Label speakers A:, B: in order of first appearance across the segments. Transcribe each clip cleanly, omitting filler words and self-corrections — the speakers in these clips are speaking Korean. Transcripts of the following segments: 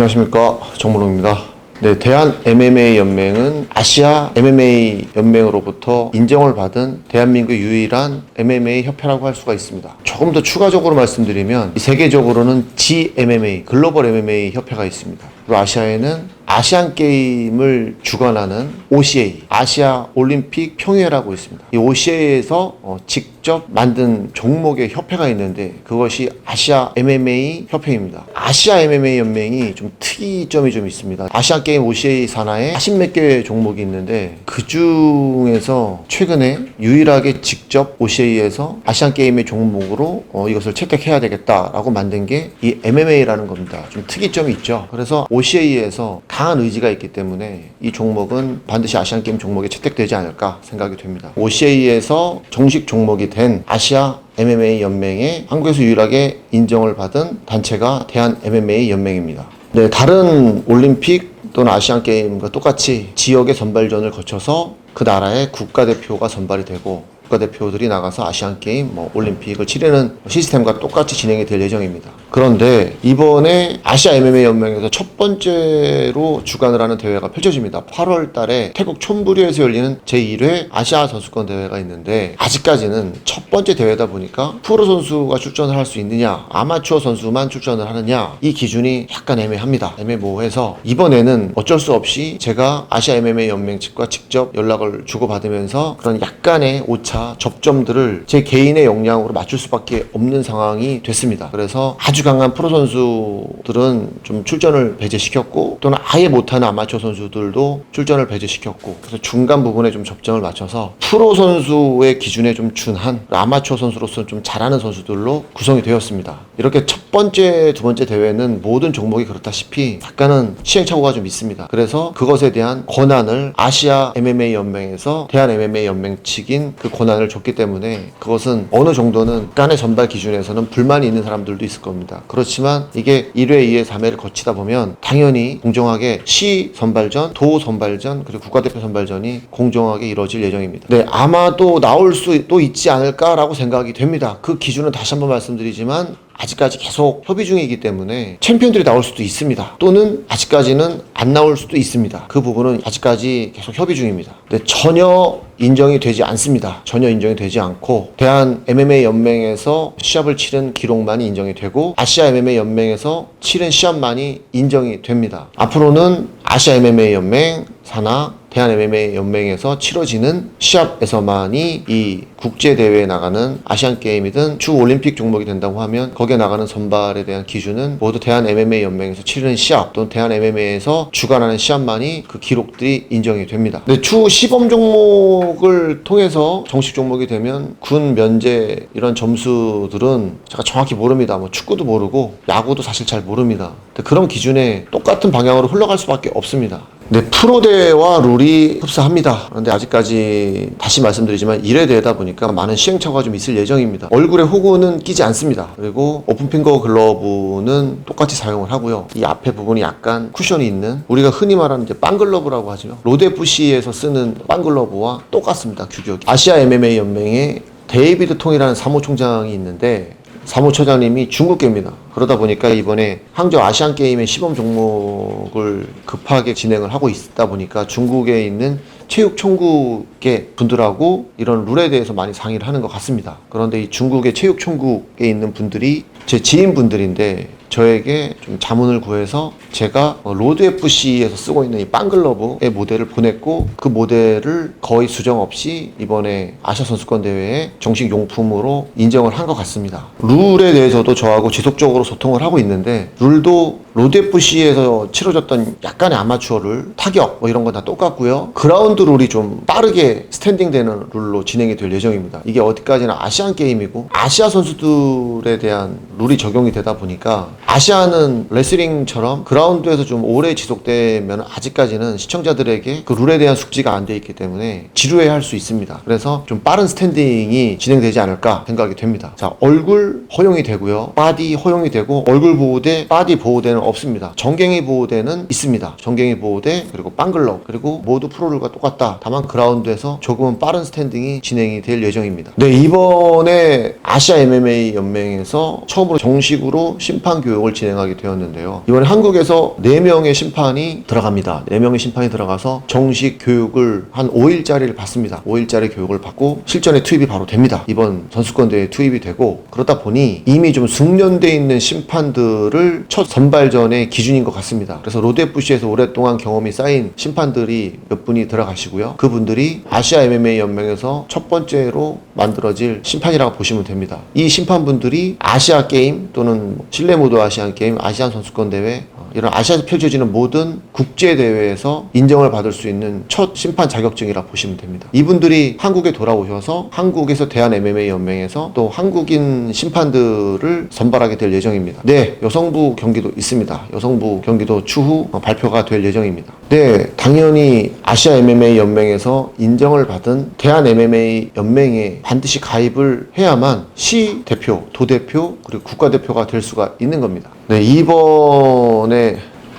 A: 안녕하십니까, 정문홍입니다. 네, 대한 MMA 연맹은 아시아 MMA 연맹으로부터 인정을 받은 대한민국 유일한 MMA 협회라고 할 수가 있습니다. 조금 더 추가적으로 말씀드리면 세계적으로는 GMMA, 글로벌 MMA 협회가 있습니다. 그리고 아시아에는 아시안 게임을 주관하는 OCA, 아시아 올림픽 평의회라고 있습니다. 이 OCA에서 직접 만든 종목의 협회가 있는데 그것이 아시아 MMA 협회입니다. 아시아 MMA 연맹이 좀 특이점이 좀 있습니다. 아시안 게임 OCA 산하에 40몇 개 종목이 있는데 그 중에서 최근에 유일하게 직접 OCA에서 아시안 게임의 종목으로 이것을 채택해야 되겠다라고 만든 게 이 MMA라는 겁니다. 좀 특이점이 있죠. 그래서 OCA에서 강한 의지가 있기 때문에 이 종목은 반드시 아시안 게임 종목에 채택되지 않을까 생각이 됩니다. OCA에서 정식 종목이 된 아시아 MMA 연맹에 한국에서 유일하게 인정을 받은 단체가 대한 MMA 연맹입니다. 네, 다른 올림픽 또는 아시안 게임과 똑같이 지역의 선발전을 거쳐서 그 나라의 국가대표가 선발이 되고 국가대표들이 나가서 아시안게임, 올림픽을 치르는 시스템과 똑같이 진행이 될 예정입니다. 그런데 이번에 아시아 MMA 연맹에서 첫 번째로 주관을 하는 대회가 펼쳐집니다. 8월 달에 태국 촌부리에서 열리는 제1회 아시아 선수권 대회가 있는데 아직까지는 첫 번째 대회다 보니까 프로 선수가 출전을 할 수 있느냐, 아마추어 선수만 출전을 하느냐, 이 기준이 약간 애매합니다. 애매모호해서 이번에는 어쩔 수 없이 제가 아시아 MMA 연맹 측과 직접 연락을 주고받으면서 그런 약간의 오차, 접점들을 제 개인의 역량으로 맞출 수밖에 없는 상황이 됐습니다. 그래서 아주 강한 프로 선수들은 좀 출전을 배제시켰고 또는 아예 못하는 아마추어 선수들도 출전을 배제시켰고 그래서 중간 부분에 좀 접점을 맞춰서 프로 선수의 기준에 좀 준한 아마추어 선수로서는 좀 잘하는 선수들로 구성이 되었습니다. 이렇게 첫 번째, 두 번째 대회는 모든 종목이 그렇다시피 약간은 시행착오가 좀 있습니다. 그래서 그것에 대한 권한을 아시아 MMA 연맹에서 대한 MMA 연맹 측인 그 권한을 줬기 때문에 그것은 어느 정도는 간의 선발 기준에서는 불만이 있는 사람들도 있을 겁니다. 그렇지만 이게 1회, 2회, 3회를 거치다 보면 당연히 공정하게 시 선발전, 도 선발전, 그리고 국가대표 선발전이 공정하게 이루어질 예정입니다. 네, 아마도 나올 수도 있지 않을까라고 생각이 됩니다. 그 기준은 다시 한번 말씀드리지만 아직까지 계속 협의 중이기 때문에 챔피언들이 나올 수도 있습니다. 또는 아직까지는 안 나올 수도 있습니다. 그 부분은 아직까지 계속 협의 중입니다. 근데 전혀 인정이 되지 않습니다. 전혀 인정이 되지 않고 대한 MMA 연맹에서 시합을 치른 기록만이 인정이 되고 아시아 MMA 연맹에서 치른 시합만이 인정이 됩니다. 앞으로는 아시아 MMA 연맹 산하 대한 MMA 연맹에서 치러지는 시합에서만이 이 국제대회에 나가는 아시안게임이든 주 올림픽 종목이 된다고 하면 거기에 나가는 선발에 대한 기준은 모두 대한 MMA 연맹에서 치르는 시합 또는 대한 MMA에서 주관하는 시합만이 그 기록들이 인정이 됩니다. 근데 주 시범 종목을 통해서 정식 종목이 되면 군 면제 이런 점수들은 제가 정확히 모릅니다. 축구도 모르고 야구도 사실 잘 모릅니다. 근데 그런 기준에 똑같은 방향으로 흘러갈 수밖에 없습니다. 네, 프로대회와 룰이 흡사합니다. 그런데 아직까지 다시 말씀드리지만 1회 대회다 보니까 많은 시행착오가 좀 있을 예정입니다. 얼굴에 호구는 끼지 않습니다. 그리고 오픈핑거 글러브는 똑같이 사용을 하고요. 이 앞에 부분이 약간 쿠션이 있는 우리가 흔히 말하는 이제 빵글러브라고 하죠. 로드FC에서 쓰는 빵글러브와 똑같습니다. 규격이. 아시아 MMA 연맹의 데이비드 통이라는 사무총장이 있는데 사무처장님이 중국계입니다. 그러다 보니까 이번에 항저우 아시안게임의 시범 종목을 급하게 진행을 하고 있다 보니까 중국에 있는 체육총국의 분들하고 이런 룰에 대해서 많이 상의를 하는 것 같습니다. 그런데 이 중국의 체육총국에 있는 분들이 제 지인분들인데 저에게 좀 자문을 구해서 제가 로드FC에서 쓰고 있는 이 빵글러브의 모델을 보냈고 그 모델을 거의 수정 없이 이번에 아시아 선수권 대회에 정식 용품으로 인정을 한 것 같습니다. 룰에 대해서도 저하고 지속적으로 소통을 하고 있는데 룰도 로드FC에서 치러졌던 약간의 아마추어 룰, 타격 이런 건 다 똑같고요. 그라운드 룰이 좀 빠르게 스탠딩 되는 룰로 진행이 될 예정입니다. 이게 어디까지나 아시안 게임이고 아시아 선수들에 대한 룰이 적용이 되다 보니까 아시아는 레슬링처럼 그라운드에서 좀 오래 지속되면 아직까지는 시청자들에게 그 룰에 대한 숙지가 안 돼 있기 때문에 지루해할 수 있습니다. 그래서 좀 빠른 스탠딩이 진행되지 않을까 생각이 됩니다. 자, 얼굴 허용이 되고요. 바디 허용이 되고 얼굴 보호대, 바디 보호대는 없습니다. 정갱이 보호대는 있습니다. 정갱이 보호대 그리고 빵글러브 그리고 모두 프로룰과 똑같다. 다만 그라운드에서 조금은 빠른 스탠딩이 진행이 될 예정입니다. 네, 이번에 아시아 MMA 연맹에서 처음으로 정식으로 심판 교육을 진행하게 되었는데요. 이번에 한국에서 4명의 심판이 들어갑니다. 4명의 심판이 들어가서 정식 교육을 한 5일짜리를 받습니다. 5일짜리 교육을 받고 실전에 투입이 바로 됩니다. 이번 선수권대회에 투입이 되고, 그러다 보니 이미 좀 숙련돼 있는 심판들을 첫 선발전의 기준인 것 같습니다. 그래서 로드FC에서 오랫동안 경험이 쌓인 심판들이 몇 분이 들어가시고요. 그분들이 아시아 MMA 연맹에서 첫 번째로 만들어질 심판이라고 보시면 됩니다. 이 심판분들이 아시아 게임 또는 실내 모드 아시안 게임, 아시안 선수권 대회, 이런 아시아에서 펼쳐지는 모든 국제 대회에서 인정을 받을 수 있는 첫 심판 자격증이라 보시면 됩니다. 이분들이 한국에 돌아오셔서 한국에서 대한 MMA 연맹에서 또 한국인 심판들을 선발하게 될 예정입니다. 네, 여성부 경기도 있습니다. 여성부 경기도 추후 발표가 될 예정입니다. 네, 당연히 아시아 MMA 연맹에서 인정을 받은 대한 MMA 연맹에 반드시 가입을 해야만 시 대표, 도 대표, 그리고 국가대표가 될 수가 있는 겁니다. 네, 이번에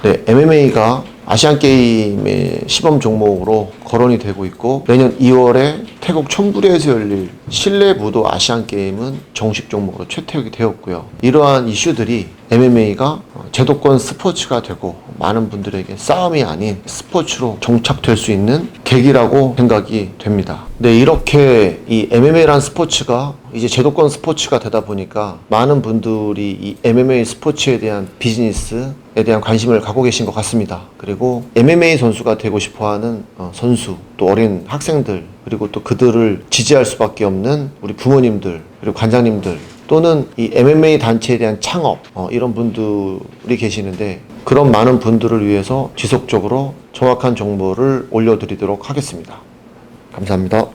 A: MMA가 아시안게임의 시범 종목으로 거론이 되고 있고, 내년 2월에 태국 츤부리에서 열릴 실내 무도 아시안게임은 정식 종목으로 채택이 되었고요. 이러한 이슈들이 MMA가 제도권 스포츠가 되고 많은 분들에게 싸움이 아닌 스포츠로 정착될 수 있는 계기라고 생각이 됩니다. 네, 이렇게 이 MMA라는 스포츠가 이제 제도권 스포츠가 되다 보니까 많은 분들이 이 MMA 스포츠에 대한 비즈니스에 대한 관심을 갖고 계신 것 같습니다. 그리고 MMA 선수가 되고 싶어하는 선수, 또 어린 학생들, 그리고 또 그들을 지지할 수밖에 없는 우리 부모님들, 그리고 관장님들, 또는 이 MMA 단체에 대한 창업, 이런 분들이 계시는데, 그런 많은 분들을 위해서 지속적으로 정확한 정보를 올려드리도록 하겠습니다. 감사합니다.